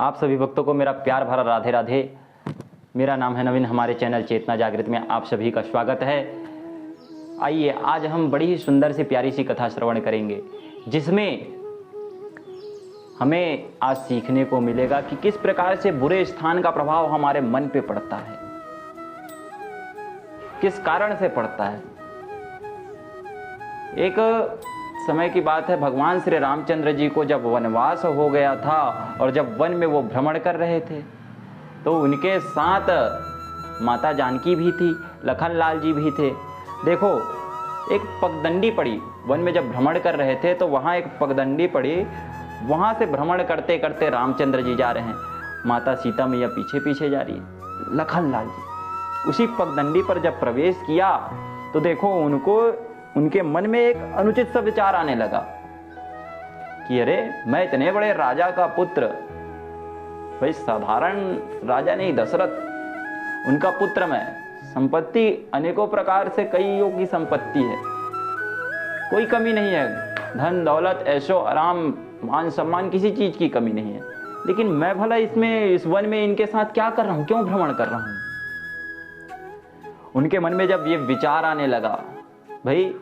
आप सभी भक्तों को मेरा प्यार भरा राधे राधे। मेरा नाम है नवीन। हमारे चैनल चेतना जागृत में आप सभी का स्वागत है। आइए आज हम बड़ी ही सुंदर सी प्यारी सी कथा श्रवण करेंगे, जिसमें हमें आज सीखने को मिलेगा कि किस प्रकार से बुरे स्थान का प्रभाव हमारे मन पे पड़ता है, किस कारण से पड़ता है। एक समय की बात है, भगवान श्री रामचंद्र जी को जब वनवास हो गया था और जब वन में वो भ्रमण कर रहे थे तो उनके साथ माता जानकी भी थी, लखन लाल जी भी थे। देखो, एक पगडंडी पड़ी, वन में जब भ्रमण कर रहे थे तो वहाँ एक पगडंडी पड़ी, वहाँ से भ्रमण करते करते रामचंद्र जी जा रहे हैं, माता सीता मैया पीछे पीछे जा रही है। लखन लाल जी उसी पगडंडी पर जब प्रवेश किया तो देखो उनके मन में एक अनुचित सा विचार आने लगा कि अरे मैं इतने बड़े राजा का पुत्र, भाई साधारण राजा नहीं, दशरथ उनका पुत्र मैं, संपत्ति अनेकों प्रकार से कईयों की संपत्ति है, कोई कमी नहीं है, धन दौलत ऐशो आराम मान सम्मान किसी चीज की कमी नहीं है, लेकिन मैं भला इस वन में इनके साथ क्या कर रहा हूं, क्यों भ्रमण कर रहा हूं। उनके मन में जब ये विचार आने लगा, भाई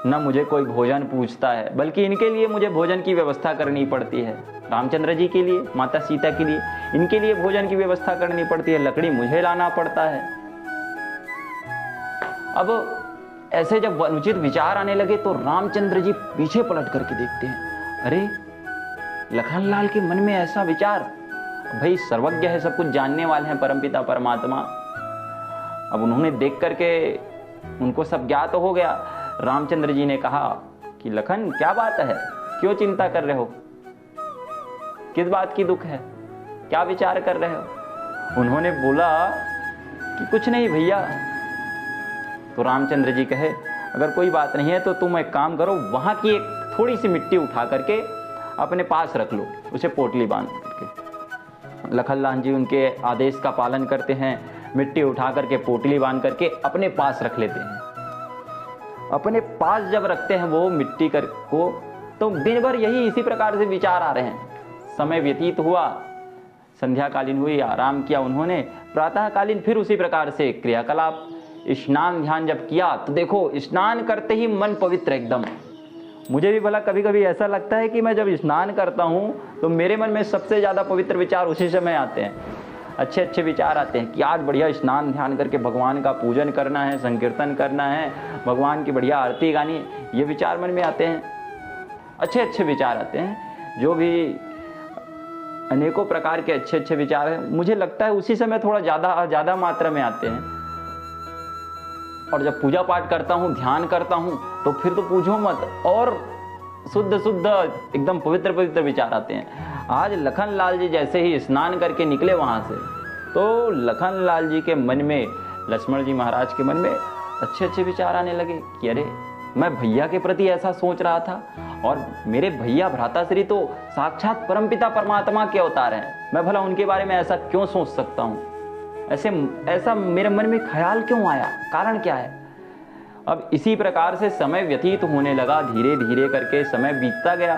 न मुझे कोई भोजन पूछता है, बल्कि इनके लिए मुझे भोजन की व्यवस्था करनी पड़ती है, रामचंद्र जी के लिए, माता सीता के लिए, इनके लिए भोजन की व्यवस्था करनी पड़ती है, लकड़ी मुझे लाना पड़ता है। अब ऐसे जब अनुचित विचार आने लगे तो रामचंद्र जी पीछे पलट करके देखते हैं, अरे लखन लाल के मन में ऐसा विचार, भाई सर्वज्ञ है, सब कुछ जानने वाले हैं परमपिता परमात्मा। अब उन्होंने देख करके उनको सब ज्ञात हो गया। रामचंद्र जी ने कहा कि लखन क्या बात है, क्यों चिंता कर रहे हो, किस बात की दुख है, क्या विचार कर रहे हो। उन्होंने बोला कि कुछ नहीं भैया। तो रामचंद्र जी कहे, अगर कोई बात नहीं है तो तुम एक काम करो, वहां की एक थोड़ी सी मिट्टी उठा करके अपने पास रख लो, उसे पोटली बांध करके। लखन लाल जी उनके आदेश का पालन करते हैं, मिट्टी उठा करके पोटली बांध करके अपने पास रख लेते हैं। अपने पास जब रखते हैं वो मिट्टी को, तो दिन भर यही इसी प्रकार से विचार आ रहे हैं। समय व्यतीत हुआ, संध्या कालीन हुई, आराम किया उन्होंने, प्रातः कालीन फिर उसी प्रकार से क्रियाकलाप, स्नान ध्यान जब किया तो देखो स्नान करते ही मन पवित्र एकदम। मुझे भी भला कभी कभी ऐसा लगता है कि मैं जब स्नान करता हूँ तो मेरे मन में सबसे ज्यादा पवित्र विचार उसी समय आते हैं, अच्छे अच्छे विचार आते हैं कि आज बढ़िया स्नान ध्यान करके भगवान का पूजन करना है, संकीर्तन करना है, भगवान की बढ़िया आरती गानी, ये विचार मन में आते हैं, अच्छे अच्छे विचार आते हैं। जो भी अनेकों प्रकार के अच्छे अच्छे विचार हैं, मुझे लगता है उसी समय थोड़ा ज़्यादा मात्रा में आते हैं। और जब पूजा पाठ करता हूँ, ध्यान करता हूँ, तो फिर तो पूछो मत, और शुद्ध एकदम पवित्र पवित्र विचार आते हैं। आज लखन लाल जी जैसे ही स्नान करके निकले वहां से, तो लखन लाल जी के मन में, लक्ष्मण जी महाराज के मन में अच्छे अच्छे विचार आने लगे कि अरे मैं भैया के प्रति ऐसा सोच रहा था, और मेरे भैया भ्राताश्री तो साक्षात परमपिता परमात्मा के अवतार हैं, मैं भला उनके बारे में ऐसा क्यों सोच सकता हूँ, ऐसा मेरे मन में ख्याल क्यों आया, कारण क्या है। अब इसी प्रकार से समय व्यतीत होने लगा, धीरे धीरे करके समय बीतता गया,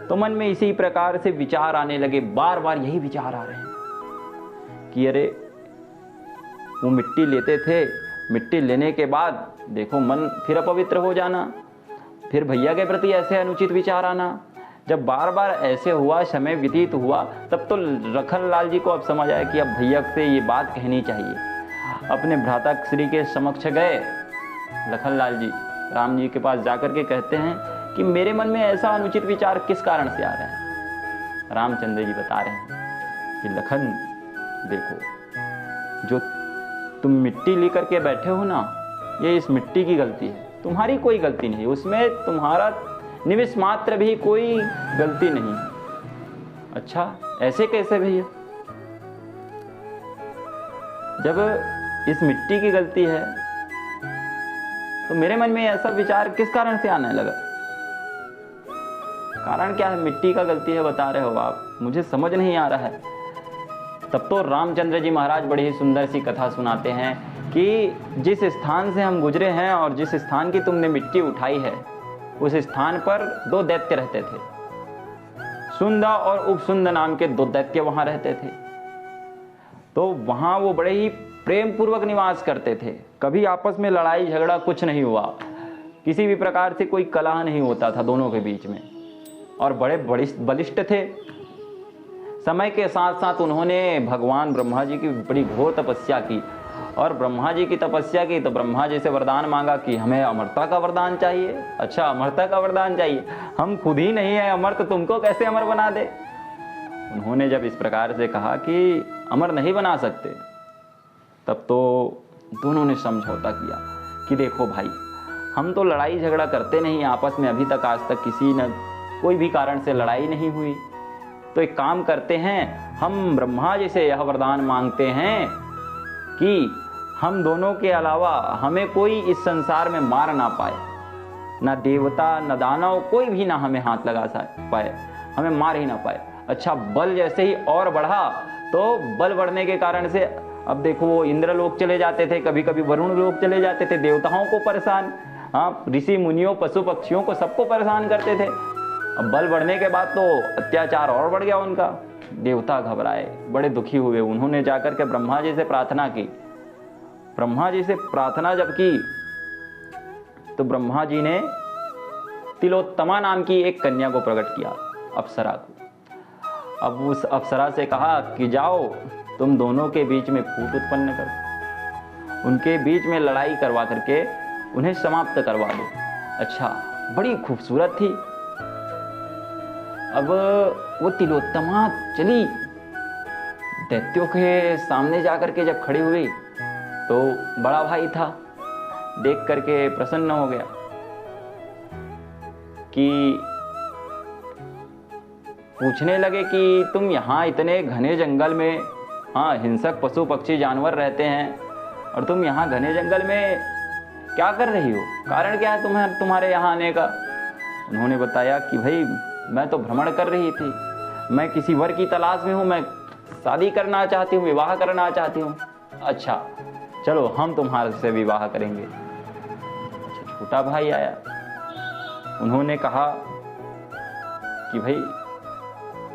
तो मन में इसी प्रकार से विचार आने लगे, बार बार यही विचार आ रहे हैं कि अरे वो मिट्टी लेते थे, मिट्टी लेने के बाद देखो मन फिर अपवित्र हो जाना, फिर भैया के प्रति ऐसे अनुचित विचार आना। जब बार बार ऐसे हुआ, समय व्यतीत हुआ, तब तो लखन लाल जी को अब समझ आया कि अब भैया से ये बात कहनी चाहिए। अपने भ्राता श्री के समक्ष गए लखन लाल जी, राम जी के पास जाकर के कहते हैं कि मेरे मन में ऐसा अनुचित विचार किस कारण से आ रहे हैं। रामचंद्र जी बता रहे हैं कि लखन देखो, जो तुम मिट्टी लेकर के बैठे हो ना, ये इस मिट्टी की गलती है, तुम्हारी कोई गलती नहीं, उसमें तुम्हारा निमिष मात्र भी कोई गलती नहीं। अच्छा ऐसे कैसे भैया, जब इस मिट्टी की गलती है तो मेरे मन में ऐसा विचार किस कारण से आने लगा, कारण क्या है, मिट्टी का गलती है बता रहे हो आप, मुझे समझ नहीं आ रहा है। तब तो रामचंद्र जी महाराज बड़ी ही सुंदर सी कथा सुनाते हैं कि जिस स्थान से हम गुजरे हैं और जिस स्थान की तुमने मिट्टी उठाई है, उस स्थान पर 2 दैत्य रहते थे, सुंद और उपसुंद नाम के 2 दैत्य वहां रहते थे। तो वहां वो बड़े ही प्रेम पूर्वक निवास करते थे। कभी आपस में लड़ाई झगड़ा कुछ नहीं हुआ, किसी भी प्रकार से कोई कलह नहीं होता था दोनों के बीच में, और बड़े बलिष्ठ थे। समय के साथ साथ उन्होंने भगवान ब्रह्मा जी की बड़ी घोर तपस्या की, और ब्रह्मा जी की तपस्या की तो ब्रह्मा जी से वरदान मांगा कि हमें अमरता का वरदान चाहिए। अच्छा, अमरता का वरदान चाहिए, हम खुद ही नहीं है अमर, तो तुमको कैसे अमर बना दे। उन्होंने जब इस प्रकार से कहा कि अमर नहीं बना सकते, तब तो दोनों ने समझौता किया कि देखो भाई, हम तो लड़ाई झगड़ा करते नहीं आपस में, अभी तक आज तक किसी न कोई भी कारण से लड़ाई नहीं हुई। तो एक काम करते हैं, हम ब्रह्मा जी से यह वरदान मांगते हैं कि हम दोनों के अलावा हमें कोई इस संसार में मार ना पाए, ना देवता न दानव, कोई भी ना हमें हाथ लगा पाए, हमें मार ही ना पाए। अच्छा, बल जैसे ही और बढ़ा, तो बल बढ़ने के कारण से अब देखो वो इंद्र लोग चले जाते थे, कभी कभी वरुण लोग चले जाते थे, देवताओं को परेशान, हाँ, ऋषि मुनियों पशु पक्षियों को सबको परेशान करते थे। अब बल बढ़ने के बाद तो अत्याचार और बढ़ गया उनका। देवता घबराए, बड़े दुखी हुए। उन्होंने जाकर के ब्रह्मा जी से प्रार्थना की। ब्रह्मा जी से प्रार्थना जब की तो ब्रह्मा जी ने तिलोत्तमा नाम की एक कन्या को प्रकट किया, अप्सरा को। अब उस अप्सरा से कहा कि जाओ तुम दोनों के बीच में फूट उत्पन्न करो, उनके बीच में लड़ाई करवा करके उन्हें समाप्त करवा दो। अच्छा, बड़ी खूबसूरत थी। अब वो तिलोत्तमा चली, दैत्यों के सामने जाकर के जब खड़ी हुई तो बड़ा भाई था, देख करके प्रसन्न हो गया कि पूछने लगे कि तुम यहाँ इतने घने जंगल में, हाँ, हिंसक पशु पक्षी जानवर रहते हैं, और तुम यहाँ घने जंगल में क्या कर रही हो, कारण क्या है तुम्हारे यहाँ आने का। उन्होंने बताया कि भाई मैं तो भ्रमण कर रही थी, मैं किसी वर की तलाश में हूँ, मैं शादी करना चाहती हूँ, विवाह करना चाहती हूँ। अच्छा चलो, हम तुम्हारे से विवाह करेंगे। अच्छा, छोटा भाई आया, उन्होंने कहा कि भाई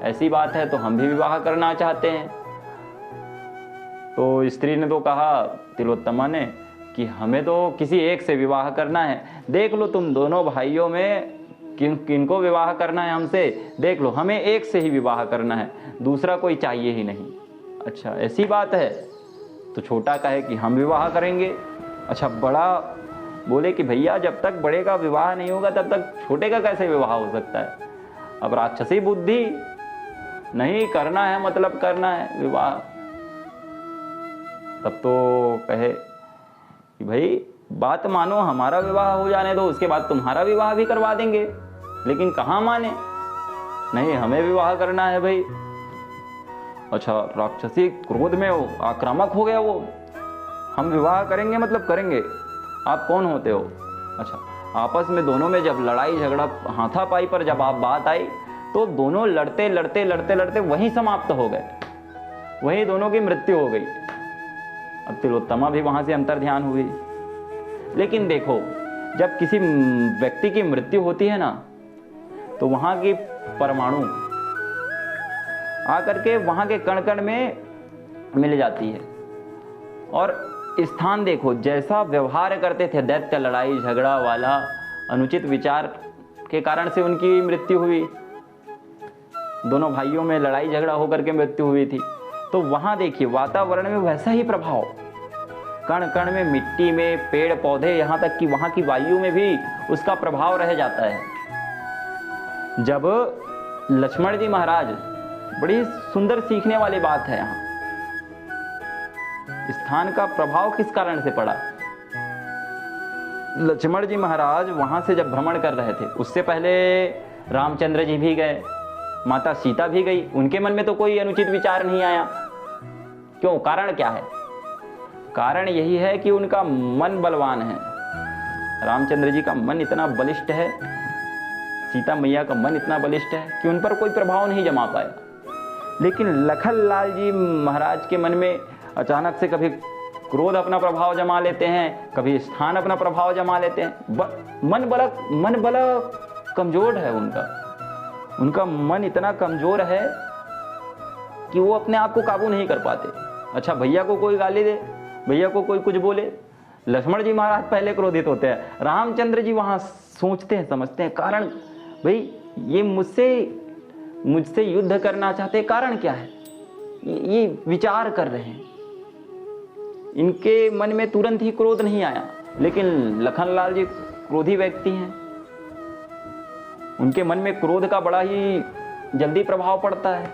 ऐसी बात है तो हम भी विवाह करना चाहते हैं। तो स्त्री ने तो कहा, तिलोत्तमा ने, कि हमें तो किसी एक से विवाह करना है, देख लो तुम दोनों भाइयों में किनको विवाह करना है हमसे, देख लो, हमें एक से ही विवाह करना है, दूसरा कोई चाहिए ही नहीं। अच्छा, ऐसी बात है, तो छोटा कहे कि हम विवाह करेंगे। अच्छा, बड़ा बोले कि भैया जब तक बड़े का विवाह नहीं होगा तब तक छोटे का कैसे विवाह हो सकता है। अब राक्षसी बुद्धि, नहीं करना है मतलब करना है विवाह। तब तो कहे कि भाई बात मानो, हमारा विवाह हो जाने दो, उसके बाद तुम्हारा विवाह भी करवा देंगे। लेकिन कहाँ माने, नहीं हमें विवाह करना है भाई। अच्छा, राक्षसी क्रोध में हो, आक्रामक हो गया वो, हम विवाह करेंगे मतलब करेंगे, आप कौन होते हो। अच्छा, आपस में दोनों में जब लड़ाई झगड़ा हाथापाई पर जब आप बात आई तो दोनों लड़ते लड़ते लड़ते लड़ते वहीं समाप्त हो गए, वहीं दोनों की मृत्यु हो गई। अब तिलोत्तमा भी वहां से अंतर्ध्यान हुई। लेकिन देखो, जब किसी व्यक्ति की मृत्यु होती है ना, तो वहां की परमाणु आकर के वहां के कण कण में मिल जाती है। और स्थान देखो, जैसा व्यवहार करते थे दैत्य, लड़ाई झगड़ा वाला अनुचित विचार के कारण से उनकी मृत्यु हुई, दोनों भाइयों में लड़ाई झगड़ा होकर के मृत्यु हुई थी। तो वहां देखिए वातावरण में वैसा ही प्रभाव, कण कण में, मिट्टी में, पेड़ पौधे, यहां तक कि वहां की वायु में भी उसका प्रभाव रह जाता है। जब लक्ष्मण जी महाराज, बड़ी सुंदर सीखने वाली बात है यहाँ, स्थान का प्रभाव किस कारण से पड़ा। लक्ष्मण जी महाराज वहां से जब भ्रमण कर रहे थे, उससे पहले रामचंद्र जी भी गए, माता सीता भी गई, उनके मन में तो कोई अनुचित विचार नहीं आया। क्यों, कारण क्या है। कारण यही है कि उनका मन बलवान है। रामचंद्र जी का मन इतना बलिष्ठ है, सीता मैया का मन इतना बलिष्ठ है कि उन पर कोई प्रभाव नहीं जमा पाया। लेकिन लखनलाल जी महाराज के मन में अचानक से कभी क्रोध अपना प्रभाव जमा लेते हैं, कभी स्थान अपना प्रभाव जमा लेते हैं। मन बल कमजोर है उनका, उनका मन इतना कमजोर है कि वो अपने आप को काबू नहीं कर पाते। अच्छा, भैया को कोई गाली दे, भैया को कोई कुछ बोले, लक्ष्मण जी महाराज पहले क्रोधित होते हैं, रामचंद्र जी वहां सोचते हैं, समझते हैं कारण, भाई ये मुझसे युद्ध करना चाहते, कारण क्या है, ये विचार कर रहे हैं। इनके मन में तुरंत ही क्रोध नहीं आया, लेकिन लखनलाल जी क्रोधी व्यक्ति हैं, उनके मन में क्रोध का बड़ा ही जल्दी प्रभाव पड़ता है,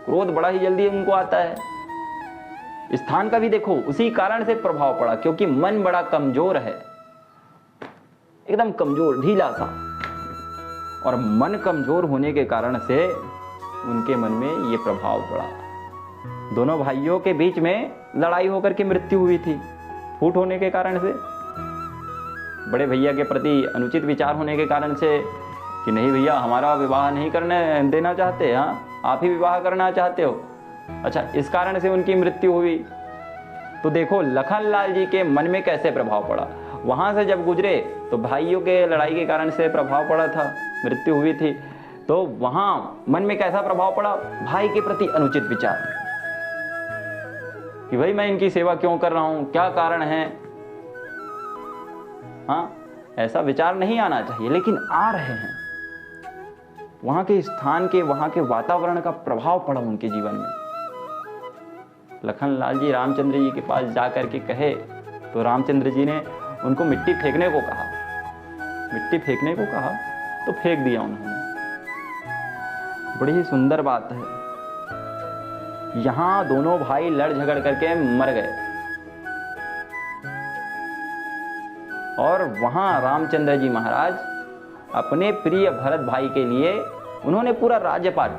क्रोध बड़ा ही जल्दी उनको आता है। स्थान का भी देखो उसी कारण से प्रभाव पड़ा, क्योंकि मन बड़ा कमजोर है, एकदम कमजोर, ढीला सा, और मन कमजोर होने के कारण से उनके मन में ये प्रभाव पड़ा। दोनों भाइयों के बीच में लड़ाई होकर के मृत्यु हुई थी, फूट होने के कारण से, बड़े भैया के प्रति अनुचित विचार होने के कारण से कि नहीं भैया हमारा विवाह नहीं करने देना चाहते, हाँ आप ही विवाह करना चाहते हो। अच्छा, इस कारण से उनकी मृत्यु हुई। तो देखो लखनलाल जी के मन में कैसे प्रभाव पड़ा। वहां से जब गुजरे तो भाइयों के लड़ाई के कारण से प्रभाव पड़ा था, मृत्यु हुई थी, तो वहां मन में कैसा प्रभाव पड़ा, भाई के प्रति अनुचित विचार कि भाई मैं इनकी सेवा क्यों कर रहा हूं, क्या कारण है। हाँ, ऐसा विचार नहीं आना चाहिए, लेकिन आ रहे हैं। वहां के स्थान के, वहां के वातावरण का प्रभाव पड़ा उनके जीवन में। लखनलाल जी रामचंद्र जी के पास जाकर के कहे तो रामचंद्र जी ने उनको मिट्टी फेंकने को कहा, मिट्टी फेंकने को कहा तो फेंक दिया उन्होंने। बड़ी ही सुंदर बात है, यहां दोनों भाई लड़ झगड़ करके मर गए, और वहां रामचंद्र जी महाराज अपने प्रिय भरत भाई के लिए उन्होंने पूरा राज्यपाट,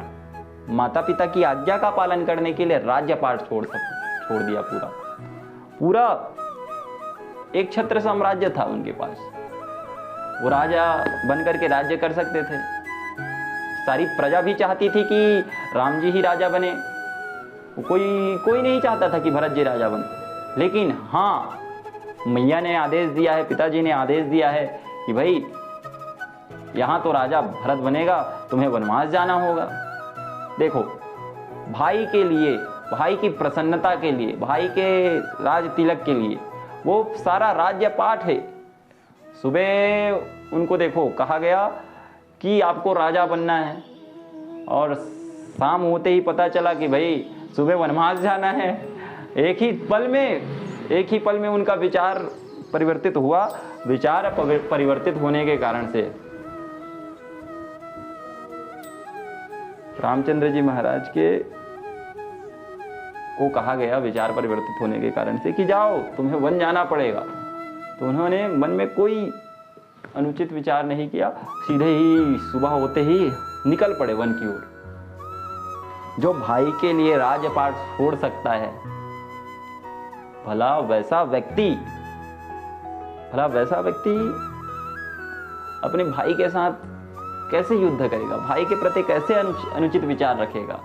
माता पिता की आज्ञा का पालन करने के लिए राज्यपाट छोड़ दिया। पूरा एक छत्र साम्राज्य था उनके पास, वो राजा बन करके राज्य कर सकते थे। सारी प्रजा भी चाहती थी कि राम जी ही राजा बने, कोई नहीं चाहता था कि भरत जी राजा बने। लेकिन हाँ, मैया ने आदेश दिया है, पिताजी ने आदेश दिया है कि भाई यहां तो राजा भरत बनेगा, तुम्हें वनवास जाना होगा। देखो, भाई के लिए, भाई की प्रसन्नता के लिए, भाई के राज तिलक के लिए वो सारा राज्य पाठ है। सुबह उनको देखो कहा गया कि आपको राजा बनना है, और शाम होते ही पता चला कि भाई सुबह वनवास जाना है। एक ही पल में उनका विचार परिवर्तित हुआ। विचार परिवर्तित होने के कारण से रामचंद्र जी महाराज को कहा गया, विचार परिवर्तित होने के कारण से, कि जाओ तुम्हें वन जाना पड़ेगा। तो उन्होंने मन में कोई अनुचित विचार नहीं किया, सीधे ही सुबह होते ही निकल पड़े वन की ओर। जो भाई के लिए राजपाट छोड़ सकता है, भला वैसा व्यक्ति अपने भाई के साथ कैसे युद्ध करेगा, भाई के प्रति कैसे अनुचित विचार रखेगा।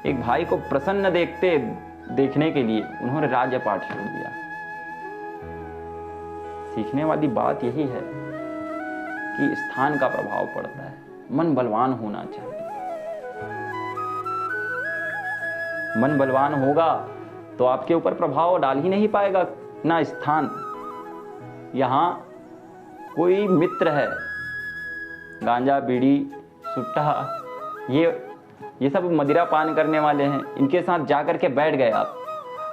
एक भाई को प्रसन्न देखने के लिए उन्होंने राज्यपाट छोड़ दिया। सीखने वाली बात यही है कि स्थान का प्रभाव पड़ता है, मन बलवान होना चाहिए। मन बलवान होगा तो आपके ऊपर प्रभाव डाल ही नहीं पाएगा ना स्थान। यहां कोई मित्र है, गांजा बीड़ी सुट्टा ये सब मदिरा पान करने वाले हैं, इनके साथ जाकर के बैठ गए आप।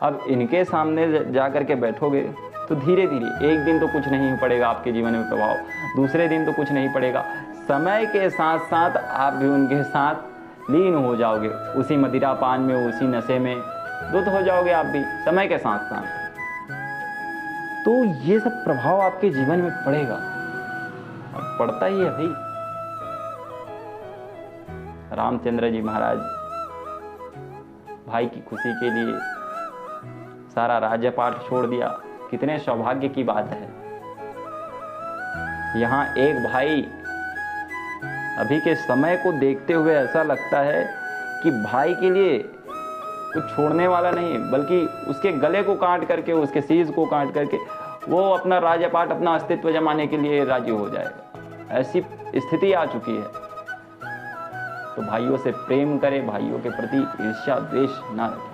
अब इनके सामने जाकर के बैठोगे तो धीरे धीरे एक दिन तो कुछ नहीं पड़ेगा आपके जीवन में प्रभाव, दूसरे दिन तो कुछ नहीं पड़ेगा, समय के साथ साथ आप भी उनके साथ लीन हो जाओगे, उसी मदिरा पान में, उसी नशे में धुत हो जाओगे आप भी समय के साथ साथ। तो ये सब प्रभाव आपके जीवन में पड़ेगा, अब पड़ता ही है भाई। रामचंद्र जी महाराज भाई की खुशी के लिए सारा राज्यपाट छोड़ दिया, कितने सौभाग्य की बात है। यहाँ एक भाई, अभी के समय को देखते हुए ऐसा लगता है कि भाई के लिए कुछ छोड़ने वाला नहीं, बल्कि उसके गले को काट करके, उसके शीश को काट करके वो अपना राज्यपाट, अपना अस्तित्व जमाने के लिए राजी हो जाएगा। स्थिति आ चुकी है। तो भाइयों से प्रेम करें, भाइयों के प्रति ईर्ष्या द्वेष ना रखें।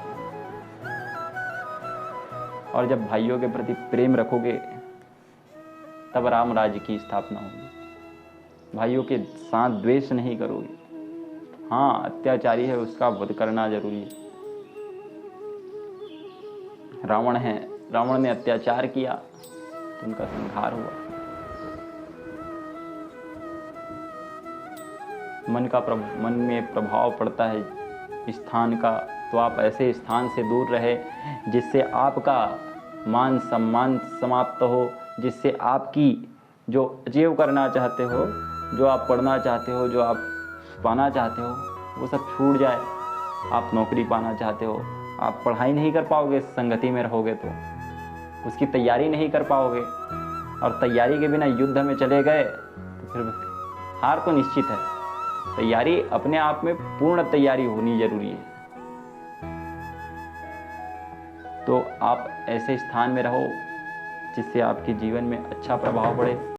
और जब भाइयों के प्रति प्रेम रखोगे तब राम राज्य की स्थापना होगी। भाइयों के साथ द्वेष नहीं करोगे। हाँ, अत्याचारी है उसका वध करना जरूरी है। रावण है, रावण ने अत्याचार किया तो उनका संहार हुआ। मन में प्रभाव पड़ता है स्थान का, तो आप ऐसे स्थान से दूर रहे जिससे आपका मान सम्मान समाप्त हो, जिससे आपकी जो अचीव करना चाहते हो, जो आप पढ़ना चाहते हो, जो आप पाना चाहते हो, वो सब छूट जाए। आप नौकरी पाना चाहते हो, आप पढ़ाई नहीं कर पाओगे, संगति में रहोगे तो उसकी तैयारी नहीं कर पाओगे, और तैयारी के बिना युद्ध में चले गए तो फिर हार तो निश्चित है। तैयारी अपने आप में पूर्ण तैयारी होनी जरूरी है। तो आप ऐसे स्थान में रहो जिससे आपके जीवन में अच्छा प्रभाव पड़े।